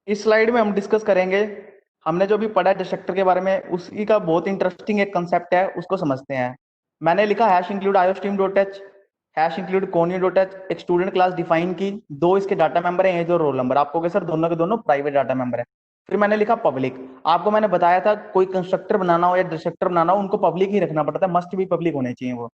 इस स्लाइड में हम डिस्कस करेंगे, हमने जो भी पढ़ा है डिस्ट्रक्टर के बारे में, उसी का बहुत इंटरेस्टिंग एक कंसेप्ट है, उसको समझते हैं। मैंने लिखा hash include iostream dot H, hash include कोनी डॉट एच, एक स्टूडेंट क्लास डिफाइन की, दो इसके डाटा मेंबर है, एज और रोल नंबर। आपको सर दोनों के दोनों प्राइवेट डाटा मेंबर है। फिर मैंने लिखा पब्लिक। आपको मैंने बताया था कोई कंस्ट्रक्टर बनाना हो या डिस्ट्रक्टर बनाना हो, उनको पब्लिक ही रखना पड़ता है, मस्ट भी पब्लिक होने चाहिए वो।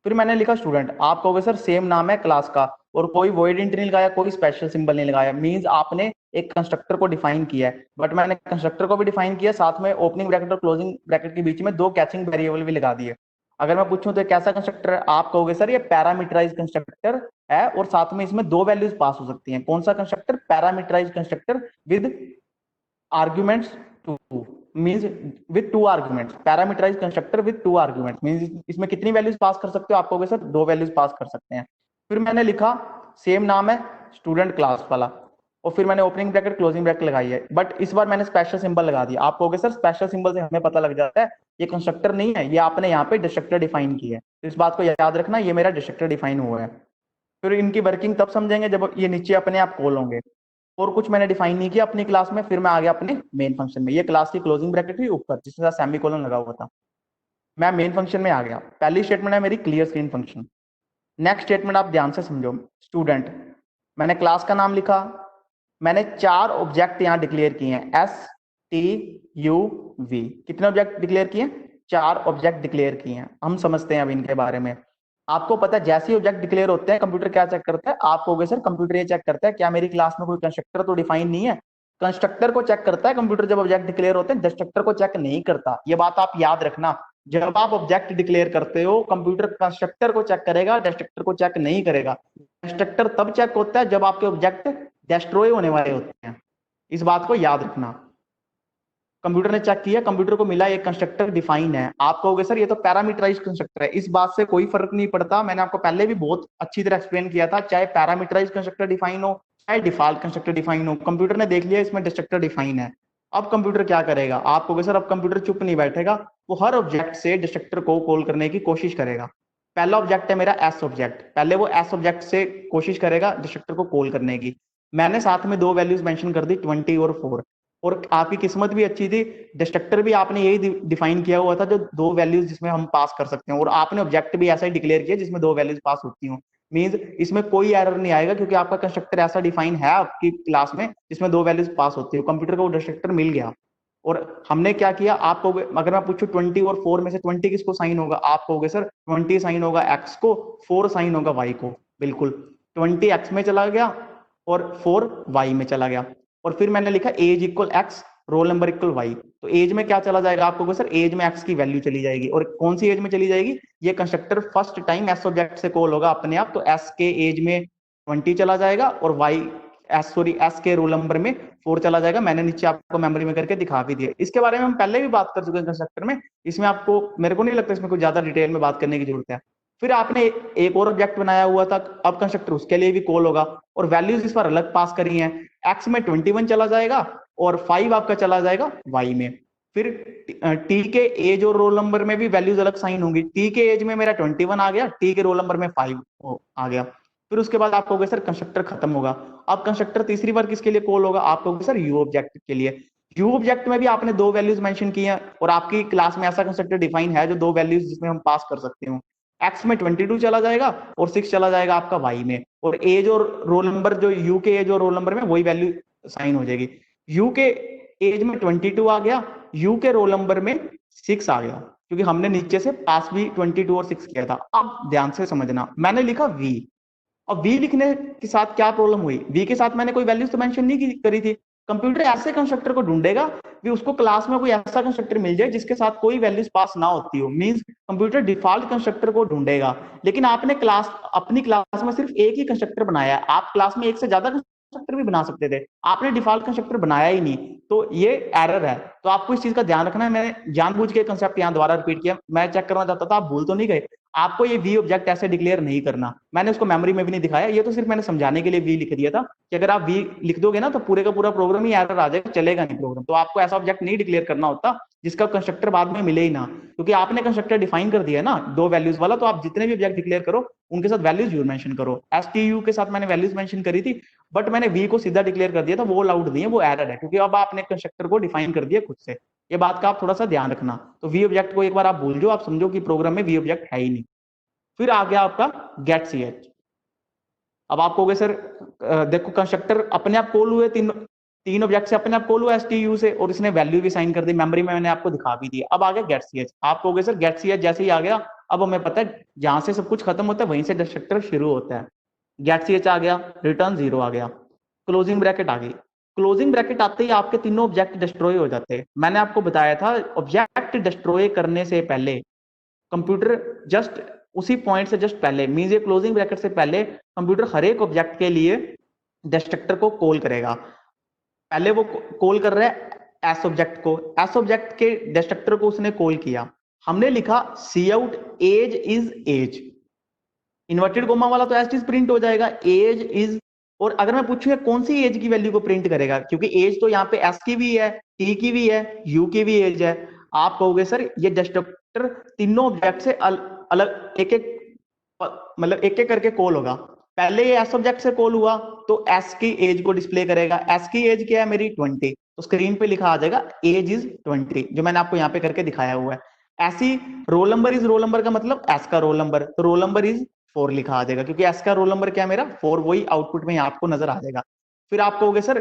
फिर मैंने लिखा स्टूडेंट। आप कहोगे सर सेम नाम है क्लास का और कोई वॉइड इंट नहीं लगाया, कोई स्पेशल सिंबल नहीं लगाया, मींस आपने एक कंस्ट्रक्टर को डिफाइन किया है। बट मैंने कंस्ट्रक्टर को भी डिफाइन किया, साथ में ओपनिंग ब्रैकेट और क्लोजिंग ब्रैकेट के बीच में दो कैचिंग वेरिएबल भी लगा दिए। अगर मैं पूछूं तो कैसा कंस्ट्रक्टर है, आप कहोगे सर ये पैरामीटराइज कंस्ट्रक्टर है और साथ में इसमें दो वैल्यूज पास हो सकती हैं। कौन सा constructor? Parameterise constructor with arguments two, means with two arguments. Parameterise constructor with two arguments means इसमें कितनी वैल्यूज पास कर सकते हो? आप कहोगे सर दो वैल्यूज पास कर सकते हैं। फिर मैंने लिखा सेम नाम है स्टूडेंट क्लास वाला, और फिर मैंने ओपनिंग ब्रैकेट क्लोजिंग ब्रैकेट लगाई है, बट इस बार मैंने स्पेशल सिंबल लगा दिया। आप कहोगे सर स्पेशल सिंबल से हमें पता लग जाता है ये कंस्ट्रक्टर नहीं है, ये आपने यहाँ पे डिस्ट्रक्टर डिफाइन की है। तो इस बात को याद रखना, ये मेरा डिस्ट्रक्टर डिफाइन हुआ है। फिर इनकी वर्किंग तब समझेंगे जब ये नीचे अपने आप कॉल होंगे। और कुछ मैंने डिफाइन नहीं किया अपनी क्लास में। फिर मैं आ गया अपने मेन फंक्शन में। ये क्लास की क्लोजिंग ब्रैकेट थी ऊपर जिसके साथ सेमी कोलन लगा हुआ था। मैं मेन फंक्शन में आ गया। पहली स्टेटमेंट है मेरी clear screen function. Next statement आप ध्यान से समझो। स्टूडेंट, मैंने क्लास का नाम लिखा। मैंने चार ऑब्जेक्ट यहां डिक्लेयर किए हैं, एस टी यू वी। कितने ऑब्जेक्ट डिक्लेयर किए हैं? चार ऑब्जेक्ट डिक्लेयर किए हैं। हम समझते हैं अब इनके बारे में। आपको पता है जैसे ही ऑब्जेक्ट डिक्लेयर होते हैं कंप्यूटर क्या चेक करता है? आप कहोगे सर कंप्यूटर ये चेक करता है क्या मेरी क्लास में कोई कंस्ट्रक्टर तो डिफाइन नहीं है। कंस्ट्रक्टर को चेक करता है कंप्यूटर जब ऑब्जेक्ट डिक्लेयर होते हैं, डिस्ट्रक्टर को चेक नहीं करता। ये बात आप याद रखना। जब आप ऑब्जेक्ट डिक्लेयर करते हो कंप्यूटर कंस्ट्रक्टर को चेक करेगा, डिस्ट्रक्टर को चेक नहीं करेगा। डिस्ट्रक्टर तब चेक होता है जब आपके ऑब्जेक्ट डिस्ट्रॉय होने वाले होते हैं। इस बात को याद रखना। कंप्यूटर ने चेक किया, कंप्यूटर को मिला एक कंस्ट्रक्टर डिफाइन है। आप कहोगे सर ये तो पैरामीटराइज कंस्ट्रक्टर है। इस बात से कोई फर्क नहीं पड़ता। मैंने आपको पहले भी बहुत अच्छी तरह एक्सप्लेन किया था, चाहे पैरामीटराइज कंस्ट्रक्टर डिफाइन हो चाहे डिफॉल्ट कंस्ट्रक्टर डिफाइन हो, कंप्यूटर ने देख लिया इसमें डिस्ट्रक्टर डिफाइन है। अब कंप्यूटर क्या करेगा? आप कहोगे सर अब कंप्यूटर चुप नहीं बैठेगा, वो हर ऑब्जेक्ट से डिस्ट्रक्टर को कॉल करने की कोशिश करेगा। पहला ऑब्जेक्ट है मेरा एस ऑब्जेक्ट, पहले वो एस ऑब्जेक्ट से कोशिश करेगा डिस्ट्रक्टर को कॉल करने की। मैंने साथ में दो वैल्यूज मेंशन कर दी, 20 और 4। और आपकी किस्मत भी अच्छी थी, डिस्ट्रक्टर भी आपने यही डिफाइन किया हुआ था जो दो वैल्यूज जिसमें हम पास कर सकते हैं, और आपने ऑब्जेक्ट भी ऐसा ही डिक्लेयर किया जिसमें दो वैल्यूज पास होती हो। मींस इसमें कोई एरर नहीं आएगा क्योंकि आपका कंस्ट्रक्टर ऐसा डिफाइन है आपकी क्लास में जिसमें दो वैल्यूज पास होती हो। कंप्यूटर को वो डिस्ट्रक्टर मिल गया। और हमने क्या किया, आपको अगर मैं पूछूं 20 और 4 में से 20 किसको साइन होगा, आप कहोगे सर 20 साइन होगा एक्स को, 4 साइन होगा वाई को। बिल्कुल, 20 एक्स में चला गया और 4 वाई में चला गया। और फिर मैंने लिखा age equal x, roll number equal y. तो एज में क्या चला जाएगा? आपको सर एज में एक्स की वैल्यू चली जाएगी। और कौन सी एज में चली जाएगी? ये constructor first time S object से कॉल होगा अपने आप, तो एस के एज में 20 चला जाएगा और वाई एस के रोल नंबर में 4 चला जाएगा। मैंने नीचे आपको मेमोरी में करके दिखा भी दिया। इसके बारे में हम पहले भी बात कर चुके हैं कंस्ट्रक्टर में, इसमें आपको मेरे को नहीं लगता इसमें कुछ ज्यादा डिटेल में बात करने की जरूरत है। फिर आपने एक और ऑब्जेक्ट बनाया हुआ था, अब कंस्ट्रक्टर उसके लिए भी कॉल होगा और वैल्यूज इस पर अलग पास करी हैं। एक्स में 21 चला जाएगा और 5 आपका चला जाएगा वाई में। फिर टी के एज और रोल नंबर में भी वैल्यूज अलग साइन होंगी। टी के एज में मेरा 21 आ गया, टी के रोल नंबर में 5 आ गया। फिर उसके बाद आप कहोगे सर कंस्ट्रक्टर खत्म होगा। अब कंस्ट्रक्टर तीसरी बार किसके लिए कॉल होगा? आप कहोगे सर यू ऑब्जेक्ट के लिए। यू ऑब्जेक्ट में भी आपने दो वैल्यूज मेंशन की हैं और आपकी क्लास में ऐसा कंस्ट्रक्टर डिफाइन है जो दो वैल्यूज जिसमें हम पास कर सकते हो। एक्स में 22 चला जाएगा और 6 चला जाएगा आपका वाई में। और एज और रोल नंबर जो यू के एज और रोल नंबर में वही वैल्यू साइन हो जाएगी। यू के एज में 22 आ गया, यू के रोल नंबर में 6 आ गया, क्योंकि हमने नीचे से पास भी 22 और 6 किया था। अब ध्यान से समझना, मैंने लिखा वी। अब वी लिखने के साथ क्या प्रॉब्लम हुई? वी के साथ मैंने कोई वैल्यूज तो मेंशन नहीं करी थी। कंप्यूटर ऐसे कंस्ट्रक्टर को ढूंढेगा कि उसको क्लास में कोई ऐसा कंस्ट्रक्टर मिल जाए जिसके साथ कोई वैल्यूज पास ना होती हो। मींस कंप्यूटर डिफॉल्ट कंस्ट्रक्टर को ढूंढेगा। लेकिन आपने अपनी क्लास में सिर्फ एक ही कंस्ट्रक्टर बनाया है। आप क्लास में एक से ज्यादा कंस्ट्रक्टर भी बना सकते थे, आपने डिफॉल्ट कंस्ट्रक्टर बनाया ही नहीं। तो ये एरर है। तो आपको इस चीज का ध्यान रखना है। मैंने जानबूझ के कंसेप्ट यहाँ दोबारा रिपीट किया, मैं चेक करना चाहता था आप भूल तो नहीं गए। आपको ये वी ऑब्जेक्ट ऐसे डिक्लेयर नहीं करना। मैंने उसको मेमोरी में भी नहीं दिखाया, ये तो सिर्फ मैंने समझाने के लिए वी लिख दिया था कि अगर आप वी लिख दोगे ना तो पूरे का पूरा प्रोग्राम ही एरर आ जाएगा, चलेगा नहीं प्रोग्राम। तो आपको ऐसा ऑब्जेक्ट नहीं डिक्लेयर करना होता जिसका कंस्ट्रक्टर बाद में मिले ही ना, क्योंकि आपने कंस्ट्रक्टर डिफाइन कर दिया है ना दो वैल्यूज वाला। तो आप जितने भी ऑब्जेक्ट डिक्लेयर करो उनके साथ वैल्यूज जरूर मेंशन करो। एस टी यू के साथ मैंने वैल्यूज मेंशन करी थी। बट मैंने वी को सीधा डिक्लेयर कर दिया था, वो अलाउड नहीं है, वो एरर है, क्योंकि अब आपने कंस्ट्रक्टर को डिफाइन कर दिया खुद से। ये बात का आप थोड़ा सा ध्यान रखना। तो वी ऑब्जेक्ट को एक बार आप भूल जाओ, आप समझो कि प्रोग्राम में वी ऑब्जेक्ट है ही नहीं। फिर आ गया आपका गेट सी एच। अब आप कहोगे सर देखो कंस्ट्रक्टर अपने आप कॉल हुए, तीन तीन ऑब्जेक्ट से अपने आप कॉल हुआ एस टी यू से, और इसने वैल्यू भी साइन कर दी, मेमोरी में मैंने आपको दिखा भी दिया। अब आ गया गेट सी एच। आप कहोगे सर गेट सी एच जैसे ही आ गया, अब हमें पता है जहां से सब कुछ खत्म होता है वहीं से डिस्ट्रक्टर शुरू होता है। गेट सी एच आ गया, रिटर्न 0 आ गया, क्लोजिंग ब्रैकेट आ गई। क्लोजिंग ब्रैकेट आते ही आपके तीनों ऑब्जेक्ट डिस्ट्रॉय हो जाते हैं। मैंने आपको बताया था ऑब्जेक्ट डिस्ट्रॉय करने से पहले कंप्यूटर जस्ट उसी पॉइंट से जस्ट पहले, मींस ये क्लोजिंग ब्रैकेट से पहले कंप्यूटर हर एक ऑब्जेक्ट के लिए डिस्ट्रक्टर को कॉल करेगा। पहले वो कॉल कर रहा है एस ऑब्जेक्ट को, एस ऑब्जेक्ट के डिस्ट्रक्टर को उसने कॉल किया, हमने लिखा cout age is age, inverted comma वाला तो एज इज प्रिंट हो जाएगा, एज इज। और अगर मैं पूछूंगा कौन सी एज की वैल्यू को प्रिंट करेगा, क्योंकि एज तो यहाँ पे एस की भी है, टी की भी है, यू की भी एज है। आप कहोगे सर ये डिस्ट्रक्टर तीनों ऑब्जेक्ट से अलग एक एक मतलब एक एक करके कॉल होगा। पहले ये एस ऑब्जेक्ट से कॉल हुआ तो एस की एज को डिस्प्ले करेगा। एस की एज क्या है मेरी 20, तो स्क्रीन पे लिखा आ जाएगा एज इज 20, जो मैंने आपको यहाँ पे करके दिखाया हुआ है। ऐसी role number is roll number का मतलब एस का रोल नंबर, तो रोल नंबर इज 4 लिखा आ जाएगा, क्योंकि एस का रोल नंबर क्या है मेरा 4, वही आउटपुट में आपको नजर आ जाएगा। फिर आप कहोगे सर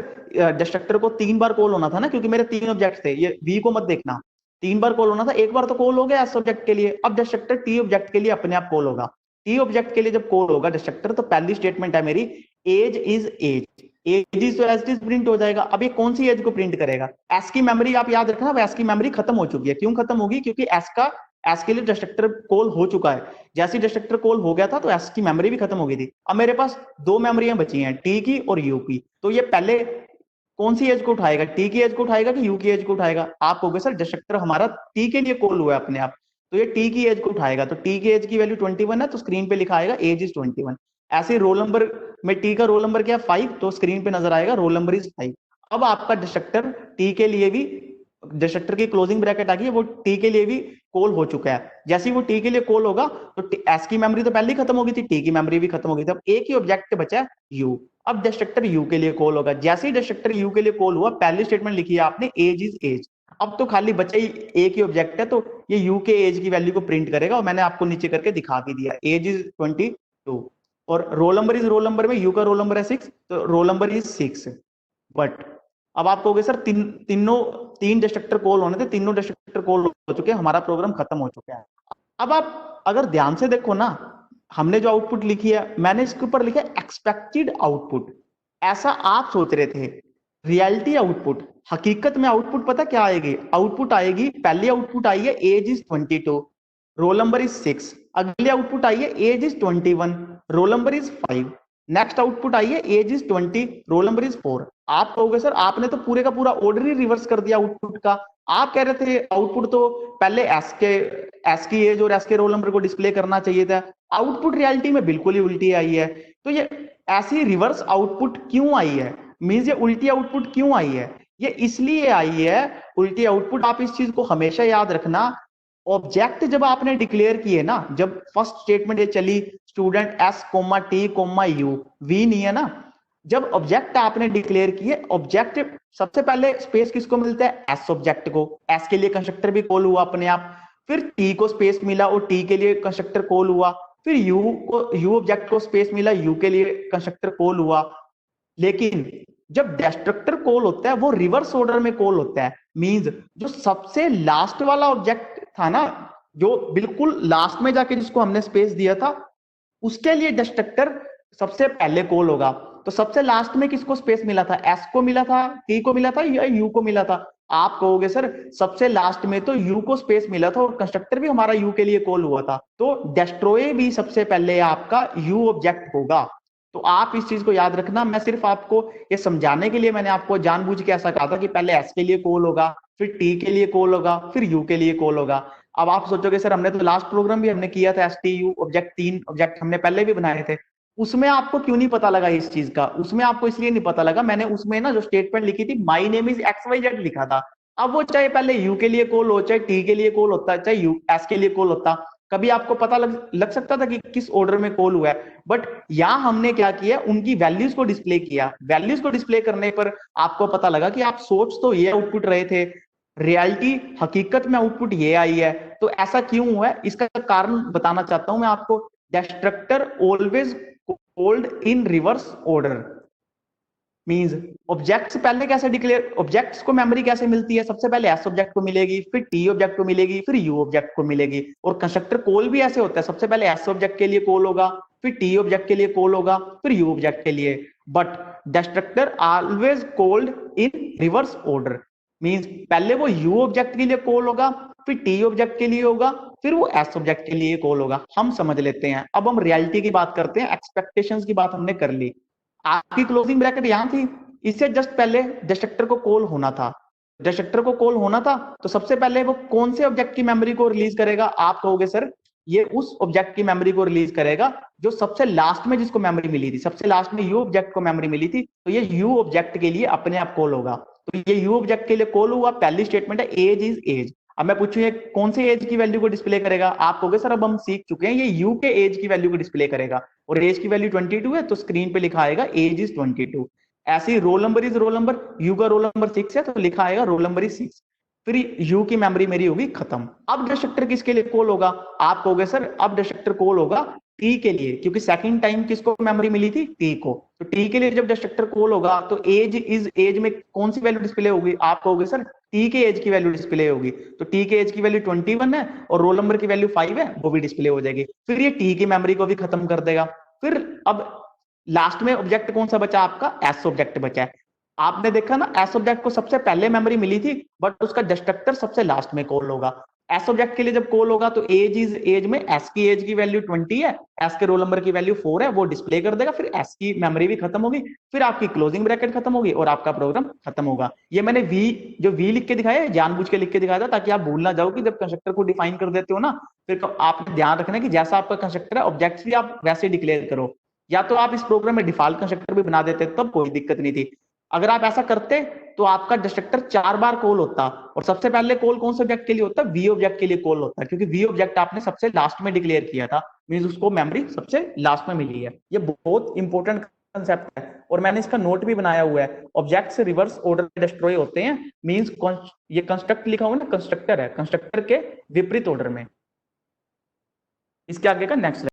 डिस्ट्रक्टर को 3 बार कॉल होना था ना, क्योंकि मेरे 3 ऑब्जेक्ट थे, ये वी को मत देखना, 3 बार कॉल होना था, एक बार तो कॉल हो गया एस ऑब्जेक्ट के लिए। अब डिस्ट्रक्टर टी ऑब्जेक्ट के लिए अपने आप कॉल होगा। टी ऑब्जेक्ट के लिए जब कॉल होगा डिस्ट्रक्टर, तो पहली स्टेटमेंट है मेरी age is age, age is तो एज इज प्रिंट हो जाएगा। अब ये कौन सी एज को प्रिंट करेगा? एस की मेमोरी आप याद रखना, अब एस की मेमोरी खत्म हो चुकी है। क्यों खत्म होगी? क्योंकि एस के लिए डिस्ट्रक्टर कॉल हो चुका है। जैसे डिस्ट्रक्टर कॉल हो गया था तो एस की मेमोरी भी खत्म हो गई थी। अब मेरे पास 2 मेमोरियां बची हैं, टी की और यू की, तो ये पहले कौन सी एज को उठाएगा? टी की एज को उठाएगा कि यू की एज को उठाएगा? आप कहोगे सर डिस्ट्रक्टर हमारा टी के लिए कॉल हुआ है अपने आप, तो ये टी की एज को उठाएगा। तो टी की एज की वैल्यू 21 है, तो स्क्रीन पे लिखा आएगा एज इज 21। ऐसे रोल नंबर में टी का रोल नंबर क्या है 5, तो स्क्रीन पे नजर आएगा रोल नंबर इज 5। अब आपका डिस्ट्रक्टर टी के लिए भी, डिस्ट्रक्टर की क्लोजिंग ब्रैकेट आ गई है, वो टी के लिए भी कॉल हो चुका है। जैसे ही वो टी के लिए कॉल होगा तो एस की मेमोरी तो पहले ही खत्म हो गई थी, टी की मेमोरी भी खत्म हो गई थी। अब एक ही ऑब्जेक्ट बचा है यू। अब डिस्ट्रक्टर यू के लिए कॉल होगा। जैसे ही डिस्ट्रक्टर यू के लिए कॉल हुआ, पहली स्टेटमेंट लिखी है आपने एज इज एज। अब तो खाली बचा ही एक ही ऑब्जेक्ट है, तो ये यू के एज की वैल्यू को प्रिंट करेगा, और मैंने आपको नीचे करके दिखा भी दिया, एज इज 22। और roll number is roll number में यू का रोल नंबर है 6, तो रोल नंबर इज 6। बट अब आप कहोगे सर तीन डिस्ट्रक्टर कॉल होने थे, तीनों डिस्ट्रक्टर कॉल हो चुके हैं, हमारा प्रोग्राम खत्म हो चुका है। अब आप अगर ध्यान से देखो ना, हमने जो आउटपुट लिखी है, मैंने इसके ऊपर लिखा है एक्सपेक्टेड आउटपुट। ऐसा आप सोच रहे थे, रियलिटी आउटपुट, हकीकत में आउटपुट पता क्या आएगी? आउटपुट आएगी, पहली आउटपुट आई है age is 22, roll number is 6। अगली आउटपुट आई है age is 21, roll number is 5। Next output आई है age is 20, roll number is 4। आप कहोगे सर आपने तो पूरे का पूरा ऑर्डर ही रिवर्स कर दिया आउटपुट का। आप कह रहे थे आउटपुट तो पहले एस की एज और एस के रोल नंबर को डिस्प्ले करना चाहिए था। आउटपुट रियलिटी में बिल्कुल ही उल्टी आई है। तो ये ऐसी रिवर्स आउटपुट क्यों आई है? मींस ये उल्टी आउटपुट क्यों आई है? ये इसलिए आई है उल्टी आउटपुट। आप इस चीज को हमेशा याद रखना, ऑब्जेक्ट जब आपने डिक्लेयर किए ना, जब फर्स्ट स्टेटमेंट ये चली student S comma T comma U, V नहीं है ना, जब ऑब्जेक्ट आपने डिक्लेयर किए, ऑब्जेक्ट सबसे पहले स्पेस किसको मिलता है? एस ऑब्जेक्ट को। एस के लिए कंस्ट्रक्टर भी कॉल हुआ अपने आप। फिर टी को स्पेस मिला और टी के लिए कंस्ट्रक्टर कॉल हुआ। फिर यू ऑब्जेक्ट को स्पेस मिला, यू के लिए कंस्ट्रक्टर कॉल हुआ। लेकिन जब डिस्ट्रक्टर कॉल होता है वो रिवर्स ऑर्डर में कॉल होता है। मींस जो सबसे लास्ट वाला ऑब्जेक्ट था ना, जो बिल्कुल लास्ट में जाके जिसको हमने स्पेस दिया था, उसके लिए डिस्ट्रक्टर सबसे पहले कॉल होगा। तो सबसे लास्ट में किसको स्पेस मिला था? एस को मिला था, टी को मिला था या यू को मिला था? आप कहोगे सर सबसे लास्ट में तो यू को स्पेस मिला था और कंस्ट्रक्टर भी हमारा यू के लिए कॉल हुआ था, तो डिस्ट्रॉय भी सबसे पहले आपका यू ऑब्जेक्ट होगा। तो आप इस चीज को याद रखना। मैं सिर्फ आपको ये समझाने के लिए मैंने आपको जानबूझ के ऐसा कहा था कि पहले एस के लिए कॉल होगा, फिर टी के लिए कॉल होगा, फिर यू के लिए कॉल होगा। अब आप सोचोगे सर हमने तो लास्ट प्रोग्राम भी हमने किया था S T U object, 3 object हमने पहले भी बनाए थे, उसमें आपको क्यों नहीं पता लगा इस चीज का? उसमें आपको इसलिए नहीं पता लगा, मैंने उसमें ना जो स्टेटमेंट लिखी थी my name is X Y Z लिखा था। अब वो चाहे पहले यू के लिए कॉल हो, चाहे टी के लिए कॉल होता, चाहे यू एस के लिए कॉल होता, कभी आपको पता लग सकता था कि किस ऑर्डर में कॉल हुआ है, बट यहां हमने क्या किया, उनकी वैल्यूज को डिस्प्ले किया। वैल्यूज को डिस्प्ले करने पर आपको पता लगा कि आप सोच तो ये आउटपुट रहे थे, रियलिटी हकीकत में आउटपुट ये आई है। तो ऐसा क्यों हुआ है, इसका कारण बताना चाहता हूं मैं आपको। Destructor always called in reverse order means objects पहले कैसे डिक्लेयर, ऑब्जेक्ट्स को मेमोरी कैसे मिलती है, सबसे पहले एस ऑब्जेक्ट को मिलेगी, फिर टी ऑब्जेक्ट को मिलेगी, फिर यू ऑब्जेक्ट को मिलेगी। और कंस्ट्रक्टर कॉल भी ऐसे होता है, सबसे पहले एस ऑब्जेक्ट के लिए कॉल होगा, फिर टी ऑब्जेक्ट के लिए कॉल होगा, फिर यू ऑब्जेक्ट के लिए। But destructor always called in reverse order means पहले वो यू ऑब्जेक्ट के लिए कॉल होगा, फिर टी ऑब्जेक्ट के लिए होगा, फिर वो एस ऑब्जेक्ट के लिए कॉल होगा। हम समझ लेते हैं। अब हम रियलिटी की बात करते हैं, एक्सपेक्टेशंस की बात हमने कर ली। आपकी क्लोजिंग ब्रैकेट यहां थी, इससे जस्ट पहले डिस्ट्रक्टर को कॉल होना था। डिस्ट्रक्टर को कॉल होना था तो सबसे पहले वो कौन से ऑब्जेक्ट की मेमोरी को रिलीज करेगा, आप कहोगे सर ये उस ऑब्जेक्ट की मेमोरी को रिलीज करेगा जो सबसे लास्ट में जिसको मेमोरी मिली थी। सबसे लास्ट में यू ऑब्जेक्ट को मेमोरी मिली थी, तो ये यू ऑब्जेक्ट के लिए अपने आप कॉल होगा। तो ये यू ऑब्जेक्ट के लिए कॉल हुआ। पहली स्टेटमेंट है एज इज एज। अब मैं पूछूं ये कौन से एज की वैल्यू को डिस्प्ले करेगा, आप कहोगे सर अब हम सीख चुके हैं ये यू के एज की वैल्यू को डिस्प्ले करेगा, और एज की वैल्यू 22 है तो स्क्रीन पे लिखा आएगा एज इज 22। ऐसे ही roll number is roll number, U का रोल नंबर 6 है तो लिखा आएगा रोल नंबर इज 6। फिर यू की मेमोरी मेरी होगी खत्म। अब डिस्ट्रक्टर किसके लिए कॉल होगा, आप कहोगे सर अब डिस्ट्रक्टर कॉल होगा टी के लिए, क्योंकि सेकंड टाइम किसको मेमोरी मिली थी, टी को। तो टी के लिए जब डिस्ट्रक्टर कॉल होगा तो एज इज एज में कौन सी वैल्यू डिस्प्ले होगी, आप कहोगे सर टी के एज की वैल्यू डिस्प्ले होगी। तो टी के एज की वैल्यू 21 है और रोल नंबर की वैल्यू 5 है, वो भी डिस्प्ले हो जाएगी। फिर ये टी की मेमोरी को भी खत्म कर देगा। फिर अब लास्ट में ऑब्जेक्ट कौन सा बचा, आपका एस ऑब्जेक्ट बचा है। आपने देखा ना एस ऑब्जेक्ट को सबसे पहले मेमोरी मिली थी, बट उसका डिस्ट्रक्टर सबसे लास्ट में कॉल होगा। एस ऑब्जेक्ट के लिए जब कॉल होगा तो एज इज एज में एस की एज की वैल्यू 20 है, एस के रोल नंबर की वैल्यू 4 है, वो डिस्प्ले कर देगा। फिर एस की मेमोरी भी खत्म होगी, फिर आपकी क्लोजिंग ब्रैकेट खत्म होगी और आपका प्रोग्राम खत्म होगा। ये मैंने वी जो वी लिख के दिखाया है जानबूझ के लिख के दिखाया था ताकि आप भूल ना जाओ कि जब कंस्ट्रक्टर को डिफाइन कर देते हो ना, फिर आप ध्यान रखना कि जैसा आपका कंस्ट्रक्टर है ऑब्जेक्ट्स भी आप वैसे डिक्लेयर करो। या तो आप इस प्रोग्राम में डिफॉल्ट कंस्ट्रक्टर भी बना देते तब कोई दिक्कत नहीं थी। अगर आप ऐसा करते तो आपका डिस्ट्रक्टर 4 बार कॉल होता, और सबसे पहले कॉल कौन से ऑब्जेक्ट के लिए होता, वी ऑब्जेक्ट के लिए कॉल होता है, क्योंकि वी ऑब्जेक्ट आपने सबसे लास्ट में डिक्लेयर किया था, मींस उसको मेमोरी सबसे लास्ट में मिली है। ये बहुत इंपॉर्टेंट कंसेप्ट है और मैंने इसका नोट भी बनाया हुआ है। ऑब्जेक्ट से रिवर्स ऑर्डर डिस्ट्रॉय होते हैं मींस ये कंस्ट्रक्ट लिखा हुआ ना, कंस्ट्रक्टर है, कंस्ट्रक्टर के विपरीत ऑर्डर में। इसके आगे का नेक्स्ट